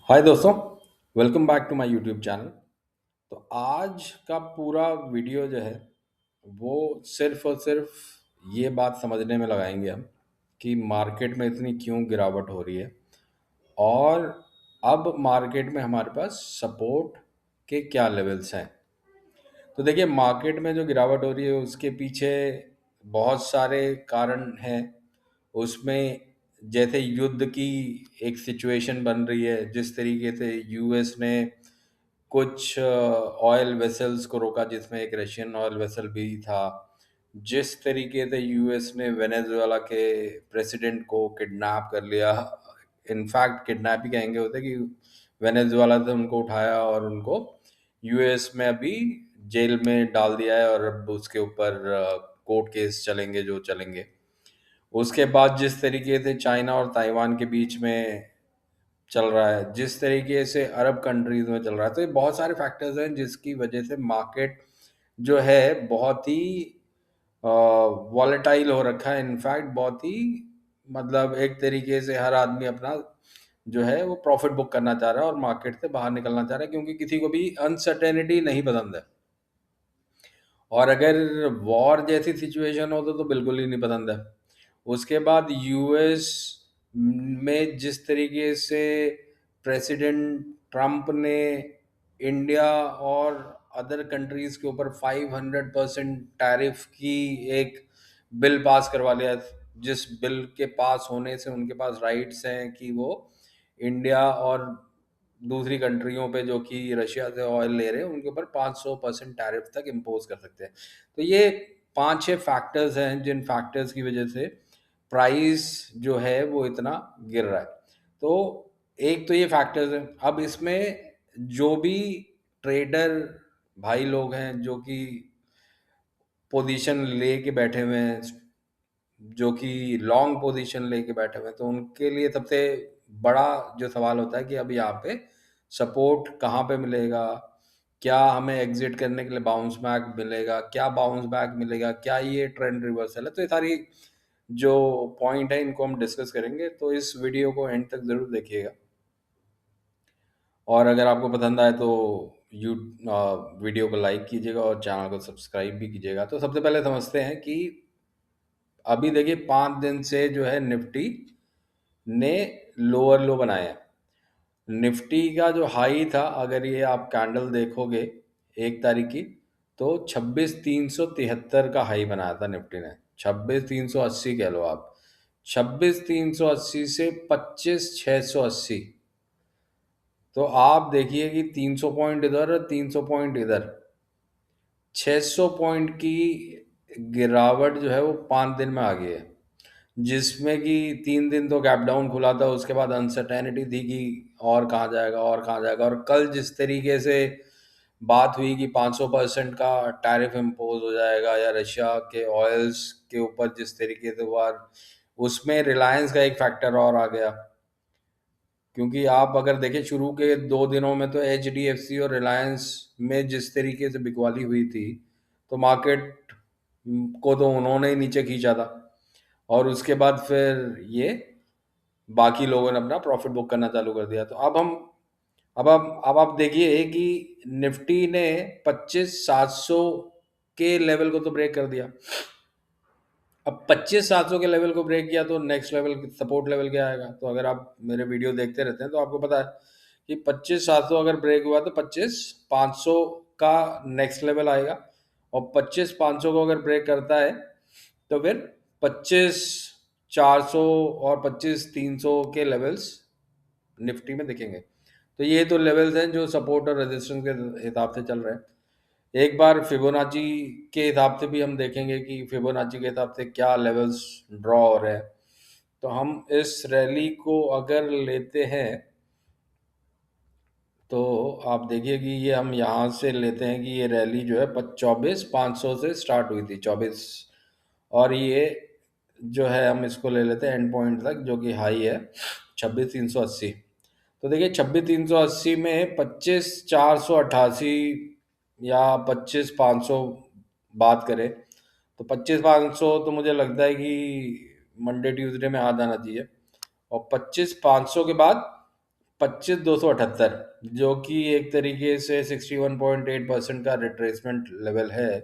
हाय दोस्तों, welcome back to my YouTube channel. तो आज का पूरा वीडियो जो है वो सिर्फ और सिर्फ ये बात समझने में लगाएंगे हम कि मार्केट में इतनी क्यों गिरावट हो रही है और अब मार्केट में हमारे पास सपोर्ट के क्या लेवल्स हैं। तो देखिए, मार्केट में जो गिरावट हो रही है उसके पीछे बहुत सारे कारण हैं। उसमें जैसे युद्ध की एक सिचुएशन बन रही है, जिस तरीके से यूएस ने कुछ ऑयल वेसल्स को रोका, जिसमें एक रशियन ऑयल वेसल भी था। जिस तरीके से यूएस ने वेनेजुएला के प्रेसिडेंट को किडनैप कर लिया, इनफैक्ट किडनैप ही कहेंगे होते कि वेनेजुएला से उनको उठाया और उनको यूएस में अभी जेल में डाल दिया है और अब उसके ऊपर कोर्ट केस चलेंगे जो चलेंगे। उसके बाद जिस तरीके से चाइना और ताइवान के बीच में चल रहा है, जिस तरीके से अरब कंट्रीज में चल रहा है, तो ये बहुत सारे फैक्टर्स हैं जिसकी वजह से मार्केट जो है बहुत ही वॉलेटाइल हो रखा है। इनफैक्ट बहुत ही, मतलब एक तरीके से हर आदमी अपना जो है वो प्रॉफिट बुक करना चाह रहा है और मार्केट से बाहर निकलना चाह रहा है, क्योंकि किसी को भी अनसर्टेनिटी नहीं पसंद है। और अगर वॉर जैसी सिचुएशन हो तो बिल्कुल ही नहीं पसंद है। उसके बाद यूएस में जिस तरीके से प्रेसिडेंट ट्रम्प ने इंडिया और अदर कंट्रीज के ऊपर 500% टैरिफ की एक बिल पास करवा लिया, जिस बिल के पास होने से उनके पास राइट्स हैं कि वो इंडिया और दूसरी कंट्रियों पे जो कि रशिया से ऑयल ले रहे हैं उनके ऊपर 500% टैरिफ तक इम्पोज कर सकते हैं। तो ये 5-6 फैक्टर्स हैं जिन फैक्टर्स की वजह से प्राइस जो है वो इतना गिर रहा है। तो एक तो ये फैक्टर्स हैं। अब इसमें जो भी ट्रेडर भाई लोग हैं जो कि पोजीशन लेके बैठे हुए हैं, जो कि लॉन्ग पोजीशन लेके बैठे हुए हैं, तो उनके लिए सबसे बड़ा जो सवाल होता है कि अब यहाँ पे सपोर्ट कहाँ पे मिलेगा, क्या हमें एग्जिट करने के लिए बाउंस बैक मिलेगा, क्या बाउंस बैक मिलेगा, क्या ये ट्रेंड रिवर्सल है। तो ये सारी जो पॉइंट है इनको हम डिस्कस करेंगे, तो इस वीडियो को एंड तक ज़रूर देखिएगा। और अगर आपको पसंद आए तो यू वीडियो को लाइक कीजिएगा और चैनल को सब्सक्राइब भी कीजिएगा। तो सबसे पहले समझते हैं कि अभी देखिए 5 दिन से जो है निफ्टी ने लोअर लो बनाए हैं। निफ्टी का जो हाई था, अगर ये आप कैंडल देखोगे 1 तारीख की, तो 26,373 का हाई बनाया था निफ्टी ने। 26,380 कह लो आप। 26,380 से 25,680। तो आप देखिए कि 300 पॉइंट इधर और 300 पॉइंट इधर, 600 पॉइंट की गिरावट जो है वो 5 दिन में आ गई है। जिसमें कि 3 दिन तो गैप डाउन खुला था, उसके बाद अनसर्टेनिटी थी कि और कहाँ जाएगा और कहाँ जाएगा। और कल जिस तरीके से बात हुई कि 500% का टैरिफ इम्पोज हो जाएगा या रशिया के ऑयल्स के ऊपर, जिस तरीके से हुआ, उसमें रिलायंस का एक फैक्टर और आ गया। क्योंकि आप अगर देखें शुरू के 2 दिनों में तो एच डी एफ सी और रिलायंस में जिस तरीके से बिकवाली हुई थी, तो मार्केट को तो उन्होंने ही नीचे खींचा था। और उसके बाद फिर ये बाकी लोगों ने अपना प्रॉफिट बुक करना चालू कर दिया। तो अब आप देखिए कि निफ्टी ने 25,700 के लेवल को तो ब्रेक कर दिया। अब 25,700 के लेवल को ब्रेक किया तो नेक्स्ट लेवल सपोर्ट लेवल क्या आएगा। तो अगर आप मेरे वीडियो देखते रहते हैं तो आपको पता है कि 25,700 अगर ब्रेक हुआ तो 25,500 का नेक्स्ट लेवल आएगा। और 25,500 को अगर ब्रेक करता है तो फिर 25,400 और 25,300 के लेवल्स निफ्टी में दिखेंगे। तो ये तो लेवल्स हैं जो सपोर्ट और रेजिस्टेंस के हिसाब से चल रहे हैं। एक बार फिबोनाची के हिसाब से भी हम देखेंगे कि फिबोनाची के हिसाब से क्या लेवल्स ड्रॉ हो रहे हैं। तो हम इस रैली को अगर लेते हैं तो आप देखिए कि ये हम यहाँ से लेते हैं कि ये रैली जो है 24,500 से स्टार्ट हुई थी, 24, और ये जो है हम इसको ले लेते हैं एंड पॉइंट तक, जो कि हाई है 26,380। तो देखिए 26,380 में 25,488 या 25,500 बात करें तो 25,500 तो मुझे लगता है कि मंडे ट्यूसडे में आ जाना चाहिए। और 25,500 के बाद 25,278, जो कि एक तरीके से 61.8% का रिट्रेसमेंट लेवल है।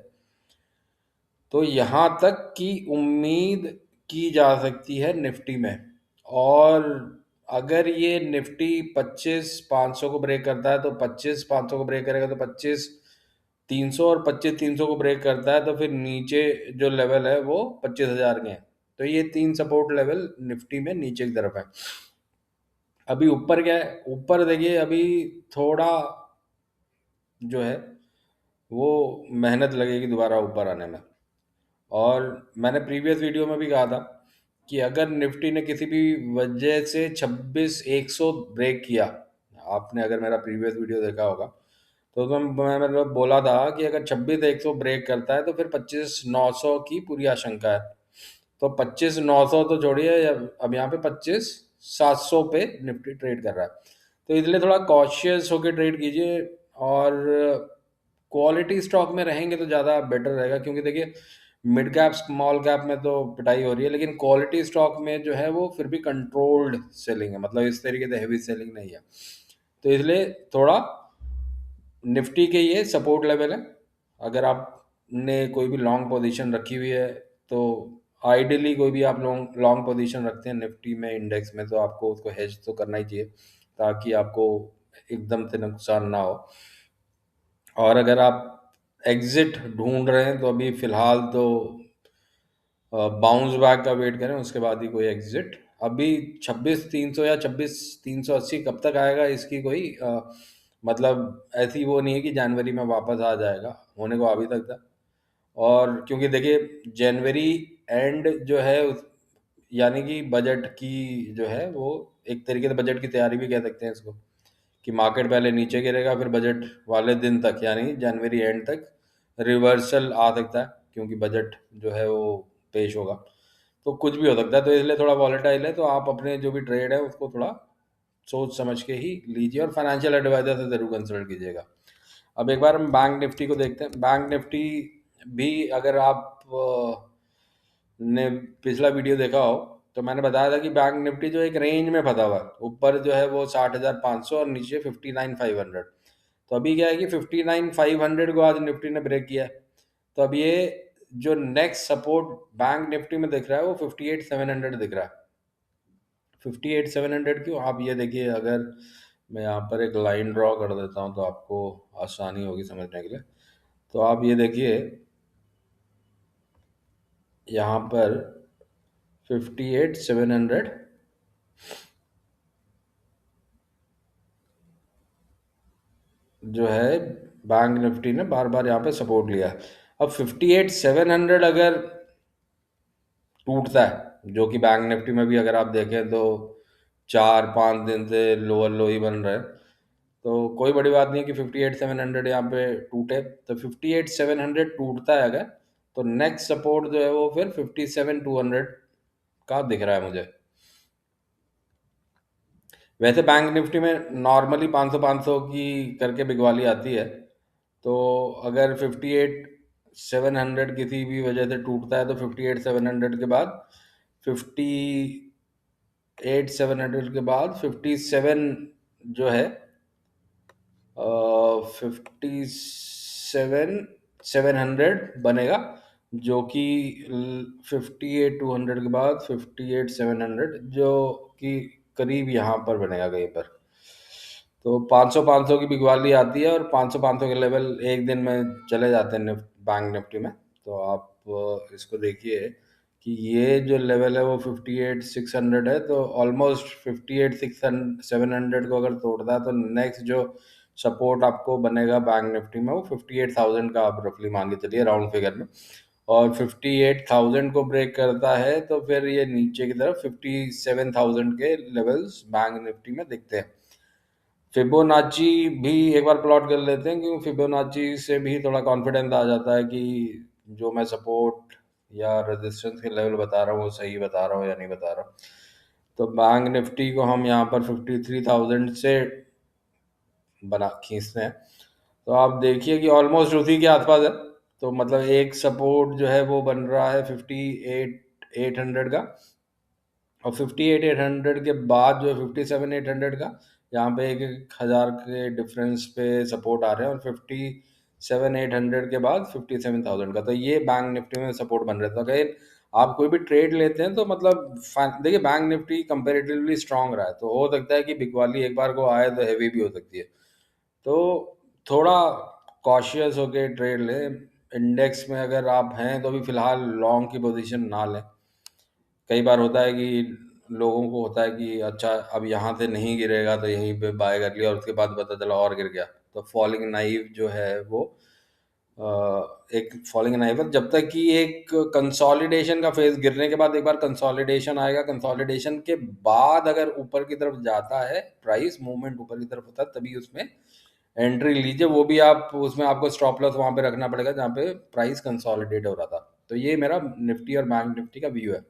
तो यहाँ तक की उम्मीद की जा सकती है निफ्टी में। और अगर ये निफ्टी 25,500 को ब्रेक करता है तो 25,500 को ब्रेक करेगा तो 25,300, और 25,300 को ब्रेक करता है तो फिर नीचे जो लेवल है वो 25,000 के हैं। तो ये 3 सपोर्ट लेवल निफ्टी में नीचे की तरफ है। अभी ऊपर क्या है, ऊपर देखिए अभी थोड़ा जो है वो मेहनत लगेगी दोबारा ऊपर आने में। और मैंने प्रीवियस वीडियो में भी कहा था कि अगर निफ्टी ने किसी भी वजह से 26,100 ब्रेक किया, आपने अगर मेरा प्रीवियस वीडियो देखा होगा तो उसमें मैं मतलब बोला था कि अगर 26,100 ब्रेक करता है तो फिर 25,900 की पूरी आशंका है। तो 25,900 तो छोड़िए, अब यहाँ पे 25,700 पे निफ्टी ट्रेड कर रहा है। तो इसलिए थोड़ा कॉशियस होकर ट्रेड कीजिए, और क्वालिटी स्टॉक में रहेंगे तो ज़्यादा बेटर रहेगा, क्योंकि देखिए मिड कैप स्मॉल कैप में तो पिटाई हो रही है, लेकिन क्वालिटी स्टॉक में जो है वो फिर भी कंट्रोल्ड सेलिंग है, मतलब इस तरीके से हैवी सेलिंग नहीं है। तो इसलिए थोड़ा निफ्टी के ये सपोर्ट लेवल है। अगर आपने कोई भी लॉन्ग पोजीशन रखी हुई है तो आइडियली कोई भी आप लॉन्ग लॉन्ग पोजीशन रखते हैं निफ्टी में, इंडेक्स में, तो आपको उसको हेज तो करना ही चाहिए ताकि आपको एकदम से नुकसान ना हो। और अगर आप एग्जिट ढूंढ रहे हैं तो अभी फिलहाल तो बाउंस बैक का वेट करें, उसके बाद ही कोई एग्जिट। अभी 26,300 या 26,380 कब तक आएगा इसकी कोई मतलब ऐसी वो नहीं है कि जनवरी में वापस आ जाएगा, होने को अभी तक था। और क्योंकि देखिए जनवरी एंड जो है यानी कि बजट की जो है वो एक तरीके से बजट की तैयारी भी कह सकते हैं इसको, कि मार्केट पहले नीचे गिरेगा फिर बजट वाले दिन तक यानी जनवरी एंड तक रिवर्सल आ सकता है, क्योंकि बजट जो है वो पेश होगा। तो कुछ भी हो सकता है, तो इसलिए थोड़ा वॉलेटाइल है। तो आप अपने जो भी ट्रेड है उसको थोड़ा सोच समझ के ही लीजिए, और फाइनेंशियल एडवाइजर से ज़रूर कंसल्ट कीजिएगा। अब एक बार हम बैंक निफ्टी को देखते हैं। बैंक निफ्टी भी अगर आप ने पिछला वीडियो देखा हो तो मैंने बताया था कि बैंक निफ्टी जो एक रेंज में फंसा हुआ है, ऊपर जो है वो 60,500 और नीचे 59,500। तो अभी क्या है कि 59,500 को आज निफ्टी ने ब्रेक किया है। तो अब ये जो नेक्स्ट सपोर्ट बैंक निफ्टी में दिख रहा है वो 58,700 दिख रहा है। 58,700 क्यों, आप ये देखिए, अगर मैं यहाँ पर एक लाइन ड्रॉ कर देता हूँ तो आपको आसानी होगी समझने के लिए। तो आप ये देखिए यहाँ पर 58,700 जो है बैंक निफ्टी ने बार बार यहाँ पे सपोर्ट लिया है। अब 58,700 अगर टूटता है, जो कि बैंक निफ्टी में भी अगर आप देखें तो 4-5 दिन से लोअर लो ही बन रहे हैं, तो कोई बड़ी बात नहीं है कि 58,700 यहाँ पे टूटे। तो 58,700 टूटता है अगर, तो नेक्स्ट सपोर्ट जो है वो फिर 57,200 का दिख रहा है मुझे। वैसे बैंक निफ्टी में नॉर्मली 500-500 की करके बिगवाली आती है। तो अगर 58,700 किसी भी वजह से टूटता है तो 58,700 के बाद 58,700 के बाद 57 जो है 57,700 बनेगा, जो कि 58,200 के बाद 58,700 जो कि करीब यहाँ पर बनेगा कहीं पर। तो 500-500 की बिकवाली आती है और 500-500 के लेवल एक दिन में चले जाते हैं बैंक निफ्टी में। तो आप इसको देखिए कि ये जो लेवल है वो 58,600 है, तो ऑलमोस्ट 58,700 को अगर तोड़ता है तो नेक्स्ट जो सपोर्ट आपको बनेगा बैंक निफ्टी में वो 58,000 का आप रफली मान के चलिए राउंड फिगर में। और 58,000 को ब्रेक करता है तो फिर ये नीचे की तरफ 57,000 के लेवल्स बैंक निफ्टी में दिखते हैं। फिबोनाची भी एक बार प्लॉट कर लेते हैं, क्योंकि फिबोनाची से भी थोड़ा कॉन्फिडेंस आ जाता है कि जो मैं सपोर्ट या रेजिस्टेंस के लेवल बता रहा हूँ वो सही बता रहा हूँ या नहीं बता रहा हूँ। तो बैंक निफ्टी को हम यहाँ पर 53,000 से बना खींचते हैं। तो आप देखिए कि ऑलमोस्ट उसी के आसपास है। तो मतलब एक सपोर्ट जो है वो बन रहा है 58,800 का, और 58,800 के बाद जो है 57,800 का, यहाँ पे एक एक हज़ार के डिफरेंस पे सपोर्ट आ रहे हैं और 57,800 के बाद 57,000 का, तो ये बैंक निफ्टी में सपोर्ट बन रहा था। अगर आप कोई भी ट्रेड लेते हैं तो मतलब देखिए बैंक निफ्टी कंपेरेटिवली स्ट्रांग रहा है, तो हो सकता है कि बिकवाली एक बार को आए तो हैवी भी हो सकती है, तो थोड़ा कॉशियस होके ट्रेड लें। इंडेक्स में अगर आप हैं तो अभी फिलहाल लॉन्ग की पोजीशन ना लें। कई बार होता है कि लोगों को होता है कि अच्छा अब यहाँ से नहीं गिरेगा तो यहीं पे बाय कर लिया और उसके बाद पता चला और गिर गया, तो फॉलिंग नाइफ जो है वो एक फॉलिंग नाइफ है। जब तक कि एक कंसोलिडेशन का फेज, गिरने के बाद एक बार कंसोलिडेशन आएगा, कंसोलिडेशन के बाद अगर ऊपर की तरफ जाता है प्राइस, मूवमेंट ऊपर की तरफ होता है, तभी उसमें एंट्री लीजिए। वो भी आप उसमें आपको स्टॉप लॉस वहां पे रखना पड़ेगा जहाँ पे प्राइस कंसोलिडेट हो रहा था। तो ये मेरा निफ्टी और बैंक निफ्टी का व्यू है।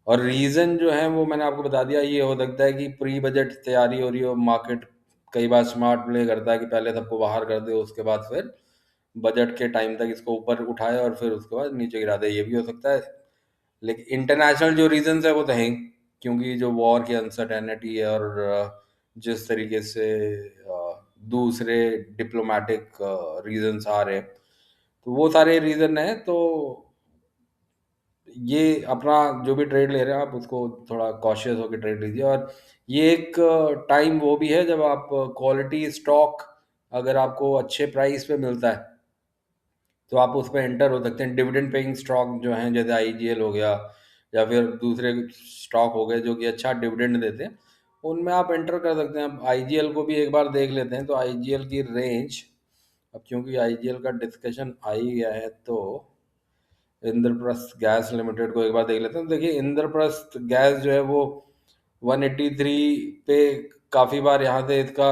और रीज़न जो है वो मैंने आपको बता दिया। ये हो सकता है कि प्री बजट तैयारी हो रही हो, मार्केट कई बार स्मार्ट प्ले करता है कि पहले सबको बाहर कर दे, उसके बाद फिर बजट के टाइम तक इसको ऊपर उठाए और फिर उसके बाद नीचे गिरा दे, ये भी हो सकता है। लेकिन इंटरनेशनल जो रीजंस है वो तो हैं, क्योंकि जो वॉर की अनसर्टेनिटी है और जिस तरीके से दूसरे डिप्लोमेटिक रीजंस आ रहे हैं, तो वो सारे रीजन है। तो ये अपना जो भी ट्रेड ले रहे हैं आप उसको थोड़ा कॉशियस होकर ट्रेड लीजिए। और ये एक टाइम वो भी है जब आप क्वालिटी स्टॉक अगर आपको अच्छे प्राइस पे मिलता है तो आप उस पर एंटर हो सकते हैं। डिविडेंड पेइंग स्टॉक जो हैं जैसे आईजीएल हो गया या फिर दूसरे स्टॉक हो गए जो कि अच्छा डिविडेंड देते हैं, उनमें आप एंटर कर सकते हैं। अब आईजीएल को भी एक बार देख लेते हैं, तो आईजीएल की रेंज, अब क्योंकि आईजीएल का डिस्कशन आ ही गया है तो इंद्रप्रस्थ गैस लिमिटेड को एक बार देख लेते हैं। देखिए इंद्रप्रस्थ गैस जो है वो 183 पे काफ़ी बार यहाँ से इसका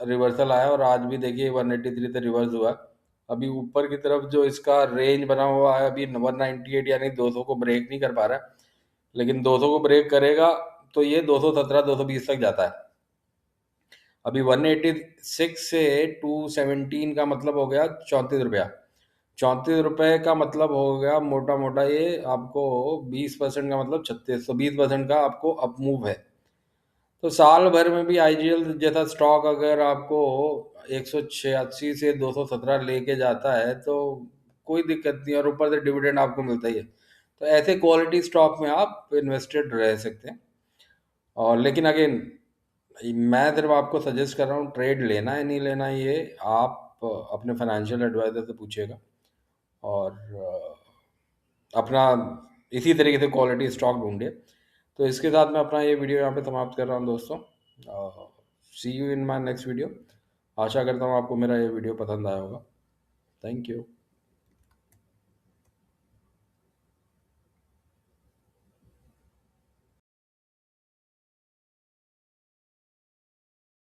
रिवर्सल आया और आज भी देखिए 183 से रिवर्स हुआ है। अभी ऊपर की तरफ जो इसका रेंज बना हुआ है अभी 198, यानी 200 को ब्रेक नहीं कर पा रहा है, लेकिन 200 को ब्रेक करेगा तो ये 217 220 तक जाता है। अभी 186 से 217 का मतलब हो गया 34 रुपया। 34 रुपये का मतलब हो गया मोटा मोटा ये आपको 20% का मतलब 36, तो 20% का आपको अप मूव है। तो साल भर में भी आईजीएल जैसा स्टॉक अगर आपको 186 से 217 लेके जाता है तो कोई दिक्कत नहीं, और ऊपर से डिविडेंड आपको मिलता ही है, तो ऐसे क्वालिटी स्टॉक में आप इन्वेस्टेड रह सकते हैं। और लेकिन अगेन मैं सिर्फ आपको सजेस्ट कर रहा हूँ, ट्रेड लेना है नहीं लेना ये आप अपने फाइनेंशियल एडवाइजर से पूछिएगा। और अपना इसी तरीके से क्वालिटी स्टॉक ढूंढिए। तो इसके साथ मैं अपना ये वीडियो यहाँ पे समाप्त कर रहा हूँ दोस्तों। See you in my next video. आशा करता हूँ आपको मेरा ये वीडियो पसंद आया होगा। Thank you.